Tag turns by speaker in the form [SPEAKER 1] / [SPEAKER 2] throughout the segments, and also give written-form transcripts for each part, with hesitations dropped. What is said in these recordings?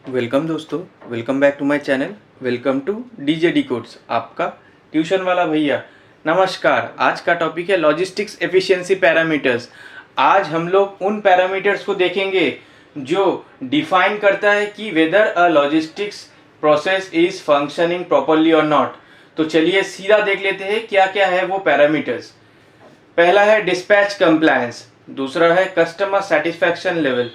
[SPEAKER 1] Welcome दोस्तों, welcome back to my channel. Welcome to DJ D codes, आपका tuition वाला भैया। नमस्कार। आज का टॉपिक है लॉजिस्टिक्स एफिशिएंसी पैरामीटर्स। आज हम लोग उन पैरामीटर्स को देखेंगे जो डिफाइन करता है कि weather a logistics process is functioning properly और नॉट। तो चलिए सीधा देख लेते हैं क्या क्या है वो पैरामीटर्स। पहला है डिस्पैच कंप्लायंस, दूसरा है कस्टमर सेटिस्फैक्शन लेवल,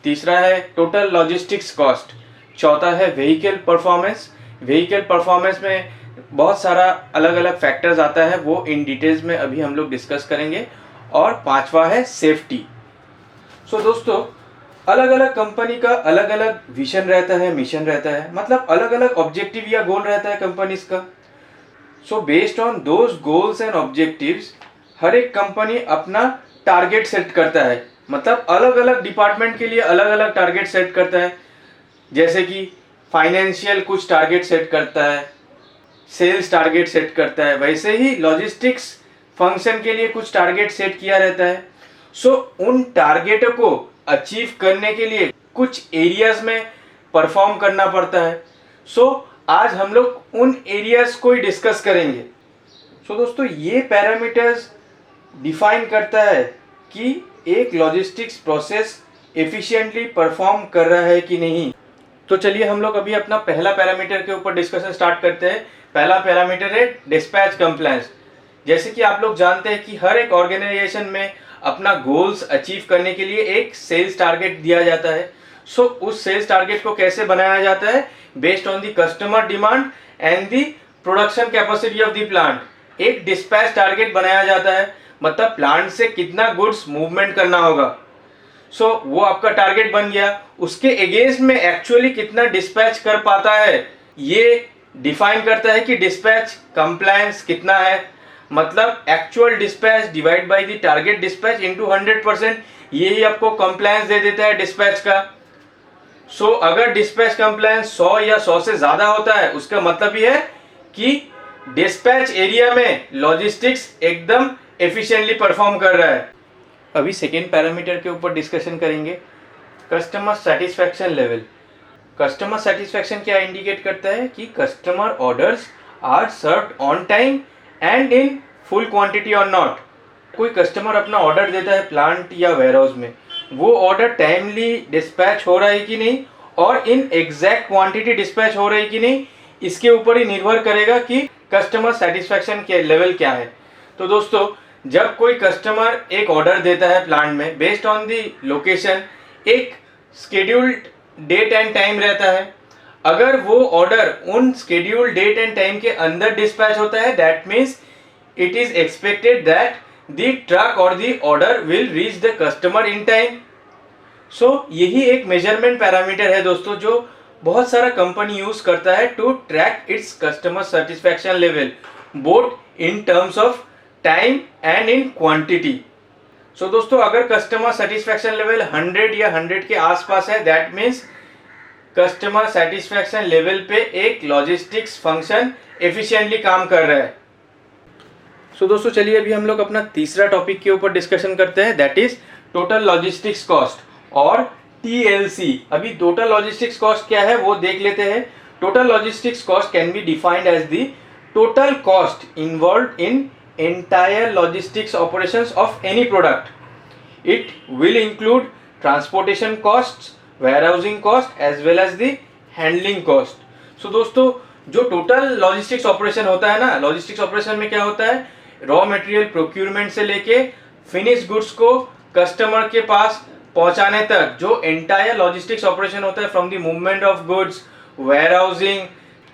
[SPEAKER 1] तीसरा है टोटल लॉजिस्टिक्स कॉस्ट, चौथा है व्हीकल परफॉर्मेंस। व्हीकल परफॉर्मेंस में बहुत सारा अलग अलग फैक्टर्स आता है, वो इन डिटेल्स में अभी हम लोग डिस्कस करेंगे। और पांचवा है सेफ्टी। सो दोस्तों, अलग अलग कंपनी का अलग अलग विजन रहता है, मिशन रहता है, मतलब अलग अलग ऑब्जेक्टिव या गोल रहता है कंपनीज का। So based on those goals and objectives हर एक कंपनी अपना टारगेट सेट करता है, मतलब अलग अलग डिपार्टमेंट के लिए अलग अलग टारगेट सेट करता है। जैसे कि फाइनेंशियल कुछ टारगेट सेट करता है, सेल्स टारगेट सेट करता है, वैसे ही लॉजिस्टिक्स फंक्शन के लिए कुछ टारगेट सेट किया रहता है। सो उन टारगेटों को अचीव करने के लिए कुछ एरियाज में परफॉर्म करना पड़ता है। सो आज हम लोग उन एरियाज को ही डिस्कस करेंगे। सो दोस्तों, ये पैरामीटर्स डिफाइन करता है कि एक लॉजिस्टिक्स प्रोसेस एफिशिएंटली परफॉर्म कर रहा है कि नहीं। तो चलिए हम लोग अभी अपना पहला पैरामीटर के ऊपर डिस्कशन स्टार्ट करते हैं। पहला पैरामीटर है डिस्पैच कंप्लायंस। जैसे कि आप लोग जानते हैं कि हर एक ऑर्गेनाइजेशन में अपना गोल्स अचीव करने के लिए एक सेल्स टारगेट दिया जाता है। सो उस सेल्स टारगेट को कैसे बनाया जाता है? Based on the customer demand and the production capacity of the plant एक डिस्पैच टारगेट बनाया जाता है, मतलब प्लांट से कितना गुड्स मूवमेंट करना होगा। सो वो आपका टारगेट बन गया। उसके अगेंस्ट में एक्चुअली कितना डिस्पैच कर पाता है ये डिफाइन करता है कि डिस्पैच कंप्लायंस कितना है, मतलब actual dispatch divide by the target dispatch into 100%। यही आपको कंप्लायंस दे देता है डिस्पैच का। सो अगर डिस्पैच कंप्लायंस 100 या 100 से ज्यादा होता है, उसका मतलब ये है कि डिस्पैच एरिया में लॉजिस्टिक्स एकदम एफिशिएंटली परफॉर्म कर रहा है। अभी सेकेंड पैरामीटर के ऊपर डिस्कशन करेंगे, customer satisfaction level. Customer satisfaction क्या इंडिकेट करता है कि customer orders are served on time and in full quantity और नॉट। कोई कस्टमर अपना ऑर्डर देता है प्लांट या वेयरहाउस में, वो ऑर्डर टाइमली डिस्पैच हो रहा है कि नहीं और इन एग्जैक्ट क्वांटिटी डिस्पैच हो रही है कि नहीं, इसके ऊपर ही निर्भर करेगा कि कस्टमर सेटिस्फैक्शन के लेवल क्या है। तो दोस्तों, जब कोई कस्टमर एक ऑर्डर देता है प्लांट में, बेस्ड ऑन दी लोकेशन एक स्केड्यूल्ड डेट एंड टाइम रहता है। अगर वो ऑर्डर उन स्केड्यूल्ड डेट एंड टाइम के अंदर डिस्पैच होता है, that means it is expected that the truck और the order will reach the customer in time. So यही एक मेजरमेंट पैरामीटर है दोस्तों, जो बहुत सारा कंपनी यूज करता है to track its customer satisfaction level, both in terms of time and in quantity. So दोस्तों, अगर कस्टमर सेटिस्फैक्शन लेवल 100 या 100 के आसपास है, that means customer satisfaction level पे एक लॉजिस्टिक्स फंक्शन एफिशिएंटली काम कर रहा है। सो दोस्तों, चलिए अभी हम लोग अपना तीसरा टॉपिक के ऊपर डिस्कशन करते हैं, that is total logistics cost और TLC। अभी टोटल लॉजिस्टिक्स कॉस्ट क्या है वो देख लेते हैं। Total logistics cost can be defined as the total cost involved in entire logistics operations of any product. It will include transportation costs, warehousing cost as well as the handling cost. So दोस्तों, जो total logistics operation होता है ना, logistics operation में क्या होता है, raw material procurement से लेके फिनिश गुड्स को कस्टमर के पास पहुंचाने तक जो एंटायर लॉजिस्टिक्स ऑपरेशन होता है, from the movement of goods, warehousing,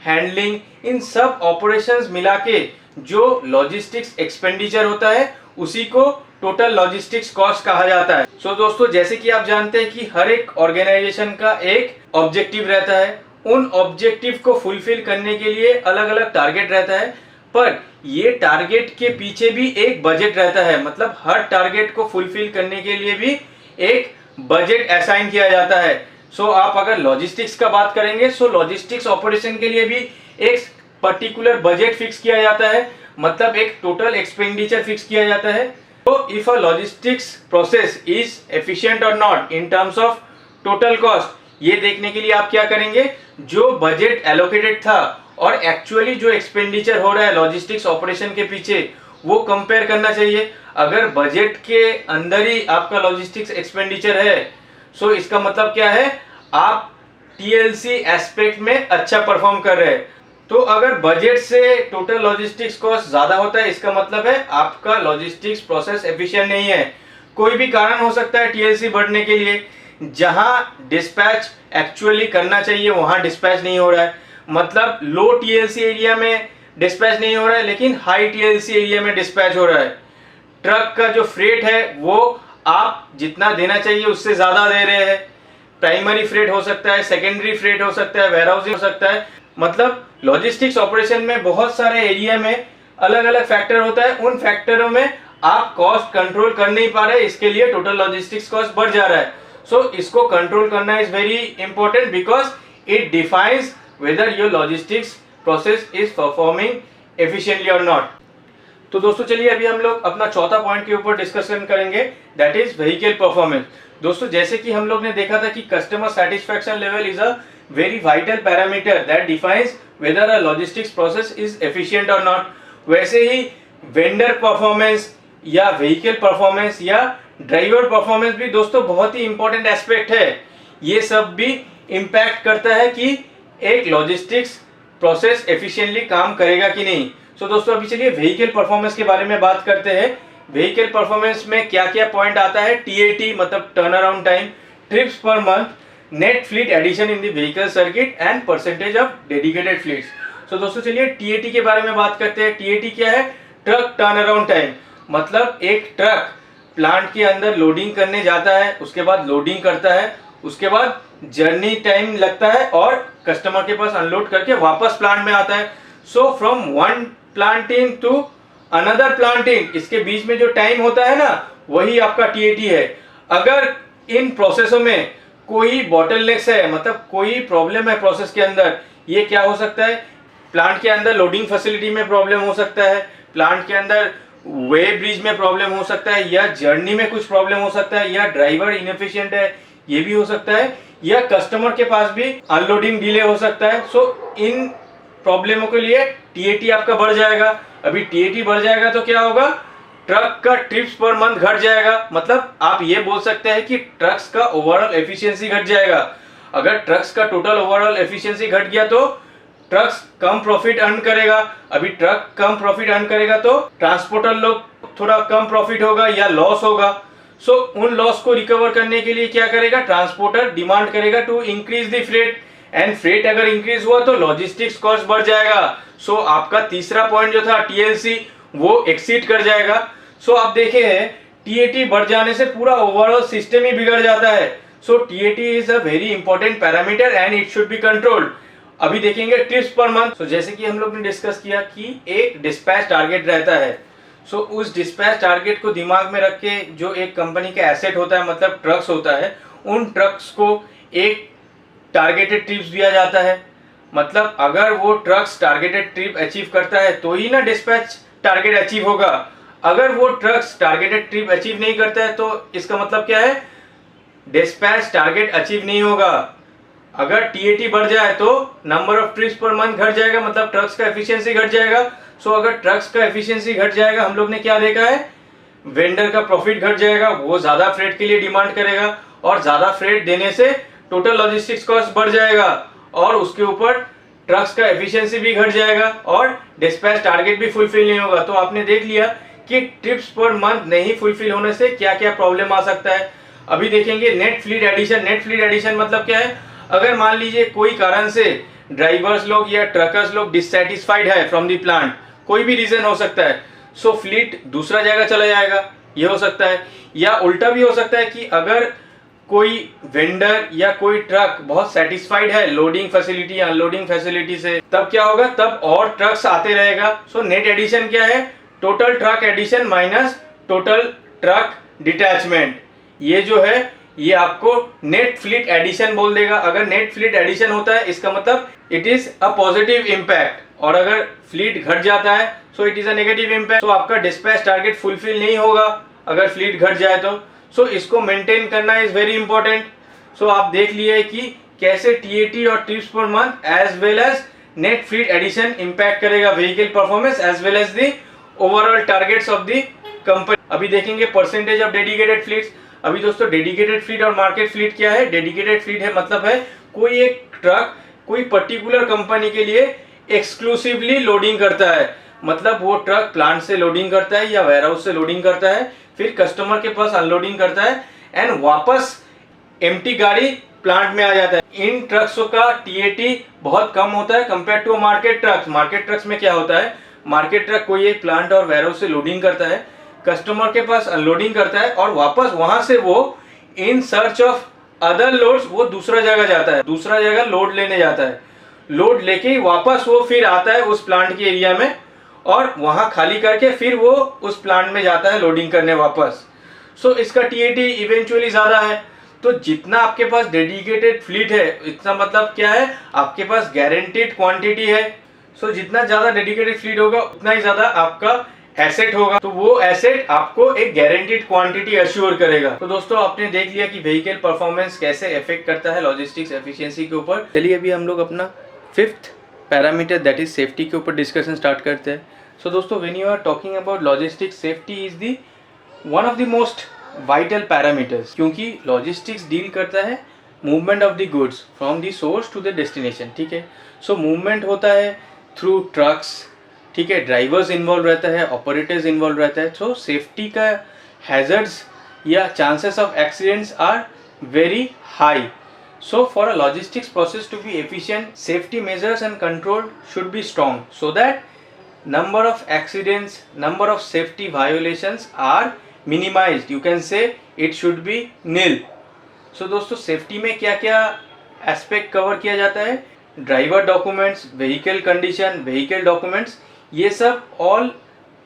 [SPEAKER 1] handling, in सब ऑपरेशंस मिला के जो लॉजिस्टिक्स एक्सपेंडिचर होता है उसी को टोटल लॉजिस्टिक्स कॉस्ट कहा जाता है। सो दोस्तों, जैसे कि आप जानते हैं कि हर एक ऑर्गेनाइजेशन का एक ऑब्जेक्टिव रहता है, उन ऑब्जेक्टिव को फुलफिल करने के लिए अलग अलग टारगेट रहता है, पर ये टारगेट के पीछे भी एक बजट रहता है, मतलब हर टारगेट को फुलफिल करने के लिए भी एक बजट असाइन किया जाता है। सो आप अगर लॉजिस्टिक्स का बात करेंगे, सो लॉजिस्टिक्स ऑपरेशन के लिए भी एक पर्टिकुलर बजट फिक्स किया जाता है, मतलब एक टोटल एक्सपेंडिचर फिक्स किया जाता है। तो if a logistics process is efficient और not in terms of total cost, ये देखने के लिए आप क्या करेंगे, जो बजट एलोकेटेड था और एक्चुअली जो एक्सपेंडिचर हो रहा है लॉजिस्टिक्स ऑपरेशन के पीछे, वो कंपेयर करना चाहिए। अगर बजट के अंदर ही आपका लॉजिस्टिक्स एक्सपेंडिचर है, सो इसका मतलब क्या है, आप टीएलसी एस्पेक्ट में अच्छा परफॉर्म कर रहे हैं। तो अगर बजट से टोटल लॉजिस्टिक्स कॉस्ट ज्यादा होता है, इसका मतलब है आपका लॉजिस्टिक्स प्रोसेस एफिशिएंट नहीं है। कोई भी कारण हो सकता है टीएलसी बढ़ने के लिए। जहां डिस्पैच एक्चुअली करना चाहिए वहां डिस्पैच नहीं हो रहा है, मतलब लो टीएलसी एरिया में डिस्पैच नहीं हो रहा है लेकिन हाई टीएलसी एरिया में डिस्पैच हो रहा है। ट्रक का जो फ्रेट है वो आप जितना देना चाहिए उससे ज्यादा दे रहे हैं। प्राइमरी फ्रेट हो सकता है, सेकेंडरी फ्रेट हो सकता है, वेयरहाउसिंग हो सकता है। मतलब लॉजिस्टिक्स ऑपरेशन में बहुत सारे एरिया में अलग अलग फैक्टर होता है। उन फैक्टरों में आप कॉस्ट कंट्रोल कर नहीं पा रहे, इसके लिए टोटल लॉजिस्टिक्स कॉस्ट बढ़ जा रहा है। सो इसको कंट्रोल करना is very important because it defines whether your logistics process is performing efficiently और नॉट। तो दोस्तों चलिए अभी हम लोग अपना चौथा पॉइंट के ऊपर डिस्कशन करेंगे, दैट इज व्हीकल परफॉर्मेंस। दोस्तों जैसे कि हम लोग ने देखा था कि customer satisfaction level is a very vital parameter that defines weather a logistics process is efficient और नॉट। वैसे ही वेंडर परफॉर्मेंस या व्हीकल परफॉर्मेंस या ड्राइवर परफॉर्मेंस भी दोस्तों बहुत ही इंपॉर्टेंट एस्पेक्ट है। ये सब भी इम्पैक्ट करता है कि एक लॉजिस्टिक्स प्रोसेस एफिशिएंटली काम करेगा कि नहीं। सो दोस्तों अभी चलिए व्हीकल परफॉर्मेंस के बारे में बात करते हैं। व्हीकल परफॉर्मेंस में क्या क्या पॉइंट आता है, टीएटी मतलब turn around time, trips per month, net fleet addition in the vehicle circuit and percentage of dedicated fleets. So दोस्तों चलिए टीएटी के बारे में बात करते हैं। टीएटी क्या है, ट्रक टर्न अराउंड टाइम। मतलब एक ट्रक प्लांट के अंदर लोडिंग करने जाता है, उसके बाद लोडिंग करता है, उसके बाद जर्नी टाइम लगता है और कस्टमर के पास अनलोड करके वापस प्लांट में आता है। So from one planting to another planting, इसके बीच में जो टाइम होता है ना, वही आपका टीएटी है। अगर इन प्रोसेसों में कोई बॉटलनेक्स है, मतलब कोई प्रॉब्लम है प्रोसेस के अंदर, ये क्या हो सकता है, प्लांट के अंदर लोडिंग फैसिलिटी में प्रॉब्लम हो सकता है, प्लांट के अंदर वे ब्रिज में प्रॉब्लम हो सकता है, या जर्नी में कुछ प्रॉब्लम हो सकता है, या ड्राइवर इनएफिशिएंट है ये भी हो सकता है, या कस्टमर के पास भी अनलोडिंग डिले हो सकता है। सो इन प्रॉब्लमों के लिए टीएटी आपका बढ़ जाएगा। अभी टीएटी बढ़ जाएगा तो क्या होगा, ट्रक का ट्रिप्स पर मंथ घट जाएगा। मतलब आप ये बोल सकते हैं कि ट्रक्स का ओवरऑल एफिशिएंसी घट जाएगा। अगर ट्रक्स का टोटल ओवरऑल एफिशिएंसी घट गया तो ट्रक्स कम प्रॉफिट अर्न करेगा। अभी ट्रक कम प्रॉफिट अर्न करेगा तो ट्रांसपोर्टर लोग थोड़ा कम प्रॉफिट होगा या लॉस होगा। सो उन लॉस को रिकवर करने के लिए क्या करेगा, ट्रांसपोर्टर डिमांड करेगा to increase the freight, and freight अगर इंक्रीज हुआ तो लॉजिस्टिक्स कॉस्ट बढ़ जाएगा। सो आपका तीसरा पॉइंट जो था टीएलसी, वो एक्सीड कर जाएगा। सो आप देखे हैं टीएटी बढ़ जाने से पूरा ओवरऑल सिस्टम ही बिगड़ जाता है। So TAT is a very important parameter and it should be controlled. अभी देखेंगे ट्रिप्स पर मंथ। सो जैसे कि हम लोग ने डिस्कस किया कि एक डिस्पैच टारगेट रहता है। सो उस डिस्पैच टारगेट को दिमाग में रख के जो एक कंपनी का एसेट होता है, मतलब ट्रक्स होता है, उन ट्रक्स को एक टारगेटेड ट्रिप्स दिया जाता है। मतलब अगर वो ट्रक्स टारगेटेड ट्रिप अचीव करता है तो ही ना डिस्पैच टारगेट अचीव होगा। अगर वो ट्रक्स टारगेटेड ट्रिप अचीव नहीं करता है तो इसका मतलब क्या है, डिस्पैच टारगेट अचीव नहीं होगा। अगर टीएटी बढ़ जाए तो number of trips per month घट जाएगा, मतलब ट्रक्स का एफिशिएंसी घट जाएगा। सो अगर ट्रक्स का एफिशिएंसी घट जाएगा, हम लोग ने क्या देखा है, वेंडर का प्रॉफिट घट जाएगा, वो ज्यादा फ्रेट के लिए डिमांड करेगा और ज्यादा फ्रेट देने से टोटल लॉजिस्टिक्स कॉस्ट बढ़ जाएगा और उसके ऊपर ट्रक्स का एफिशिएंसी भी घट जाएगा और डिस्पैच टारगेट भी फुलफिल नहीं होगा। तो आपने देख लिया कि ट्रिप्स पर मंथ नहीं फुलफिल होने से क्या क्या प्रॉब्लम आ सकता है। अभी देखेंगे net fleet addition. Net fleet addition मतलब क्या है, अगर मान लीजिए कोई कारण से ड्राइवर्स लोग या ट्रकर्स लोग डिससेटिस्फाइड है फ्रॉम द प्लांट, कोई भी रीजन हो सकता है, सो फ्लीट दूसरा जगह चला जाएगा, ये हो सकता है। या उल्टा भी हो सकता है कि अगर कोई वेंडर या कोई ट्रक बहुत सेटिस्फाइड है लोडिंग फैसिलिटी या अनलोडिंग फैसिलिटी से, तब क्या होगा, तब और ट्रक्स आते रहेगा। सो नेट एडिशन क्या है, total truck addition minus total truck detachment. ये जो है ये आपको नेट फ्लीट एडिशन बोल देगा। अगर नेट फ्लीट एडिशन होता है इसका मतलब it is a positive impact, और अगर फ्लीट घट जाता है so it is a negative impact. तो आपका डिस्पैच टारगेट फुलफिल नहीं होगा अगर फ्लीट घट जाए तो। सो इसको मेंटेन करना इज वेरी इंपॉर्टेंट। सो आप देख लिए कि कैसे टीएटी और trips per month as well as net fleet addition impact करेगा vehicle performance as well as the overall targets of the company. अभी देखेंगे परसेंटेज ऑफ डेडिकेटेड फ्लीट्स। अभी दोस्तों डेडिकेटेड फ्लीट और मार्केट फ्लीट क्या है? डेडिकेटेड फ्लीट है मतलब है कोई एक ट्रक कोई पर्टिकुलर कंपनी के लिए एक्सक्लूसिवली लोडिंग करता है, मतलब वो ट्रक प्लांट से लोडिंग करता है या वेयरहाउस से लोडिंग करता है, फिर कस्टमर के पास अनलोडिंग करता है एंड वापस एम्प्टी गाड़ी प्लांट में आ जाता है। इन ट्रक्स का टीएटी बहुत कम होता है compare to market trucks. Market trucks में क्या होता है? मार्केट ट्रक कोई एक प्लांट और वेयरहाउस से लोडिंग करता है, कस्टमर के पास अनलोडिंग करता है और वापस वहां से वो in search of other loads वो दूसरा जगह जाता है, दूसरा जगह लोड लेने जाता है। लोड लेके ही वापस वो फिर आता है उस प्लांट के एरिया में और वहां खाली करके फिर वो उस प्लांट में जाता है लोडिंग करने वापस। सो इसका टीएटी इवेंचुअली ज्यादा है। तो जितना आपके पास डेडिकेटेड फ्लीट है इतना मतलब क्या है? आपके पास गारंटीड क्वांटिटी है। सो जितना ज्यादा डेडिकेटेड फ्लीट होगा उतना ही ज्यादा आपका एसेट होगा, तो वो एसेट आपको एक गारंटीड क्वांटिटी अश्योर करेगा। तो दोस्तों आपने देख लिया कि व्हीकल परफॉर्मेंस कैसे इफेक्ट करता है लॉजिस्टिक्स एफिशिएंसी के ऊपर। चलिए अभी हम लोग अपना fifth parameter that is safety के ऊपर डिस्कशन स्टार्ट करते हैं। सो दोस्तों when you are talking about logistics, safety is the one of the most vital parameters, क्योंकि लॉजिस्टिक्स डील करता है movement of the goods from the source to the destination. ठीक है, सो मूवमेंट होता है थ्रू ट्रक्स, ठीक है, drivers involve रहता है, ऑपरेटर्स इन्वॉल्व रहता है। सो सेफ्टी का हैजर्ड्स या chances of accidents are very high. So for a logistics process to be efficient, safety measures and control should be strong so that number of accidents, number of safety violations are minimized. You can say it should be nil. So दोस्तों safety में क्या क्या aspect cover किया जाता है? Driver documents, vehicle condition, vehicle documents, ये सब all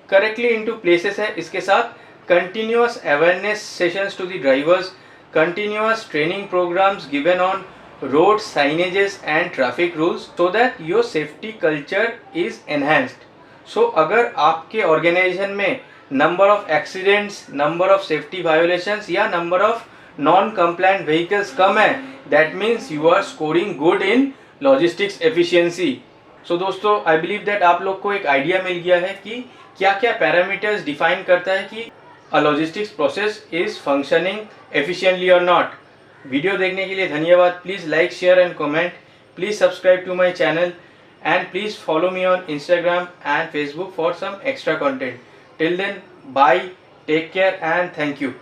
[SPEAKER 1] correctly into places है। इसके साथ continuous awareness sessions to the drivers, continuous training programs given on road signages and traffic rules so that your safety culture is enhanced. So अगर आपके organisation में number of accidents, number of safety violations या number of non compliant vehicles कम है, that means you are scoring good in logistics efficiency. So दोस्तों I believe that आप लोग को एक आइडिया मिल गया है कि क्या क्या पैरामीटर्स डिफाइन करता है कि a logistics process is functioning efficiently or not. Video देखने के लिए धन्यवाद। Please like, share and comment. Please subscribe to my channel and please follow me on Instagram and Facebook for some extra content. Till then, bye, take care and thank you.